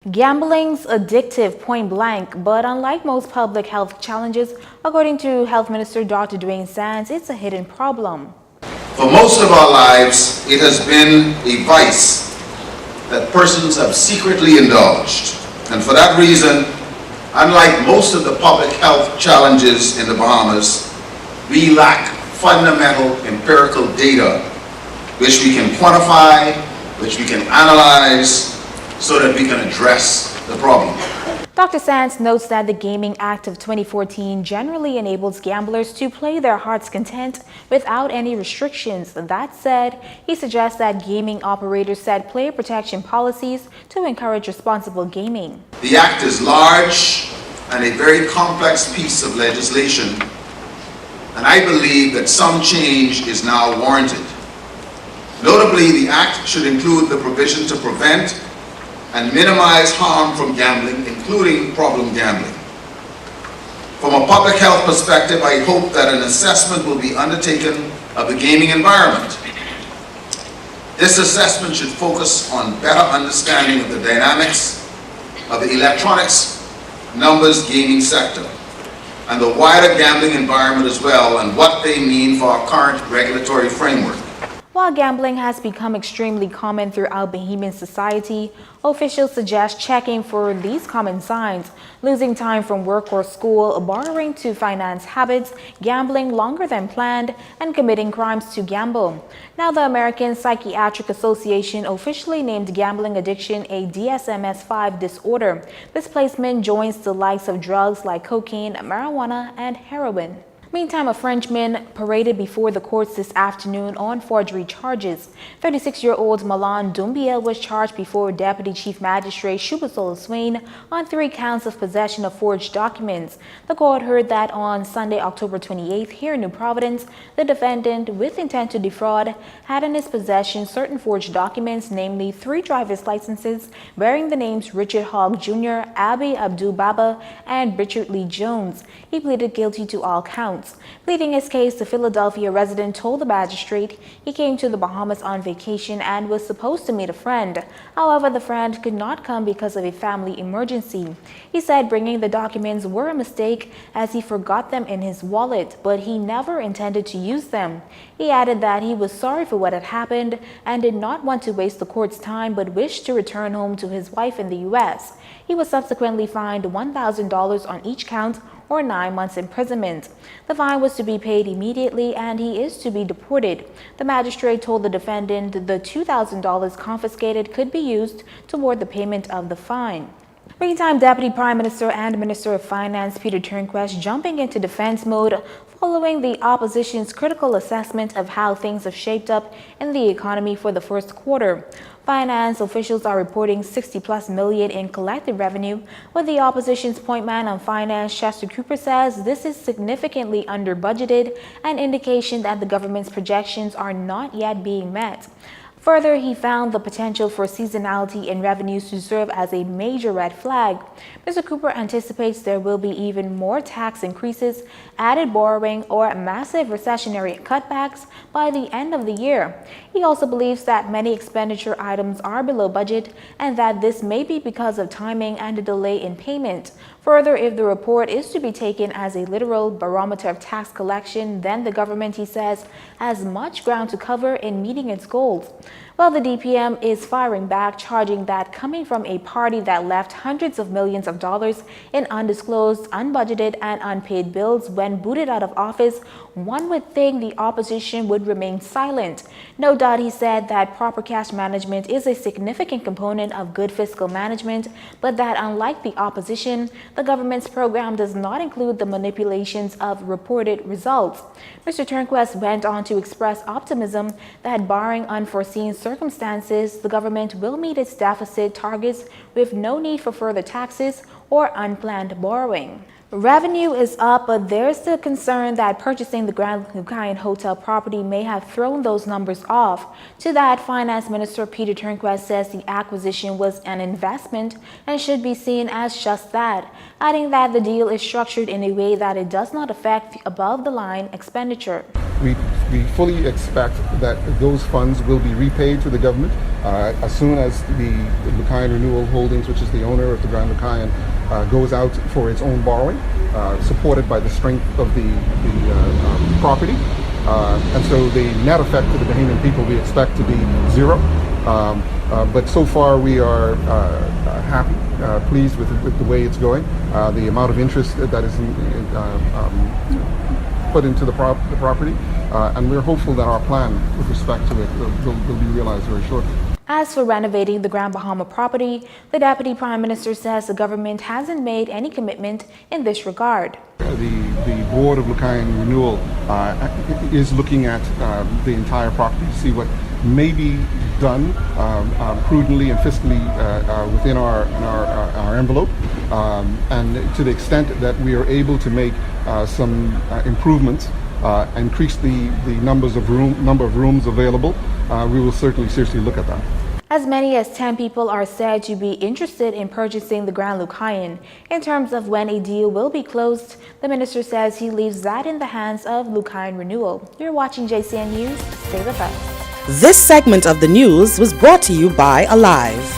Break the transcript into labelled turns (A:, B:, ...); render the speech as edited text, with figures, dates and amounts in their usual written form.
A: Gambling's addictive, point blank, but unlike most public health challenges, according to Health Minister Dr. Dwayne Sands, it's a hidden problem.
B: For most of our lives, it has been a vice that persons have secretly indulged. And for that reason, unlike most of the public health challenges in the Bahamas, we lack fundamental empirical data which we can quantify, which we can analyze, so that we can address the problem.
A: Dr. Sands notes that the Gaming Act of 2014 generally enables gamblers to play their heart's content without any restrictions. That said, he suggests that gaming operators set player protection policies to encourage responsible gaming.
B: The act is large and a very complex piece of legislation, and I believe that some change is now warranted. Notably, the act should include the provision to prevent and minimize harm from gambling, including problem gambling. From a public health perspective, I hope that an assessment will be undertaken of the gaming environment. This assessment should focus on better understanding of the dynamics of the electronics numbers gaming sector and the wider gambling environment as well, and what they mean for our current regulatory framework.
A: While gambling has become extremely common throughout Bahamian society, officials suggest checking for these common signs: losing time from work or school, borrowing to finance habits, gambling longer than planned, and committing crimes to gamble. Now, the American Psychiatric Association officially named gambling addiction a DSM-5 disorder. This placement joins the likes of drugs like cocaine, marijuana, and heroin. Meantime, a Frenchman paraded before the courts this afternoon on forgery charges. 36-year-old Malan Doumbia was charged before Deputy Chief Magistrate Shubasol Swain on 3 counts of possession of forged documents. The court heard that on Sunday, October 28th, here in New Providence, the defendant, with intent to defraud, had in his possession certain forged documents, namely 3 driver's licenses bearing the names Richard Hogg Jr., Abby Abdul Baba, and Richard Lee Jones. He pleaded guilty to all counts. Pleading his case, the Philadelphia resident told the magistrate he came to the Bahamas on vacation and was supposed to meet a friend. However, the friend could not come because of a family emergency. He said bringing the documents were a mistake as he forgot them in his wallet, but he never intended to use them. He added that he was sorry for what had happened and did not want to waste the court's time but wished to return home to his wife in the U.S. He was subsequently fined $1,000 on each count, or 9 months imprisonment. The fine was to be paid immediately and he is to be deported. The magistrate told the defendant the $2,000 confiscated could be used toward the payment of the fine. Meantime, Deputy Prime Minister and Minister of Finance Peter Turnquest jumping into defense mode following the opposition's critical assessment of how things have shaped up in the economy for the first quarter. Finance officials are reporting $60+ million in collected revenue, but the opposition's point man on finance, Chester Cooper, says this is significantly under budgeted, an indication that the government's projections are not yet being met. Further, he found the potential for seasonality in revenues to serve as a major red flag. Mr. Cooper anticipates there will be even more tax increases, added borrowing, or massive recessionary cutbacks by the end of the year. He also believes that many expenditure items are below budget and that this may be because of timing and a delay in payment. Further, if the report is to be taken as a literal barometer of tax collection, then the government, he says, has much ground to cover in meeting its goals. Well, the DPM is firing back, charging that coming from a party that left hundreds of millions of dollars in undisclosed, unbudgeted, and unpaid bills when booted out of office, one would think the opposition would remain silent. No doubt, he said, that proper cash management is a significant component of good fiscal management, but that unlike the opposition, the government's program does not include the manipulations of reported results. Mr. Turnquest went on to express optimism that barring unforeseen circumstances, the government will meet its deficit targets with no need for further taxes or unplanned borrowing. Revenue is up, but there's the concern that purchasing the Grand Lucayan Hotel property may have thrown those numbers off. To that, Finance Minister Peter Turnquest says the acquisition was an investment and should be seen as just that, adding that the deal is structured in a way that it does not affect above-the-line expenditure.
C: we fully expect that those funds will be repaid to the government as soon as the Lucayan Renewal Holdings, which is the owner of the Grand Lucayan, goes out for its own borrowing, supported by the strength of the property. And so the net effect to the Bahamian people we expect to be zero. But so far we are happy, pleased with the way it's going. The amount of interest that is put into the property, and we're hopeful that our plan with respect to it will be realized very shortly.
A: As for renovating the Grand Bahama property, the Deputy Prime Minister says the government hasn't made any commitment in this regard.
C: The Board of Lucayan Renewal is looking at the entire property to see what may be done prudently and fiscally within our envelope, and to the extent that we are able to make some improvements, increase the number of rooms available, we will certainly seriously look at that.
A: As many as 10 people are said to be interested in purchasing the Grand Lucayan. In terms of when a deal will be closed, the minister says he leaves that in the hands of Lucayan Renewal. You're watching JCN News. Stay with us.
D: This segment of the news was brought to you by Alive.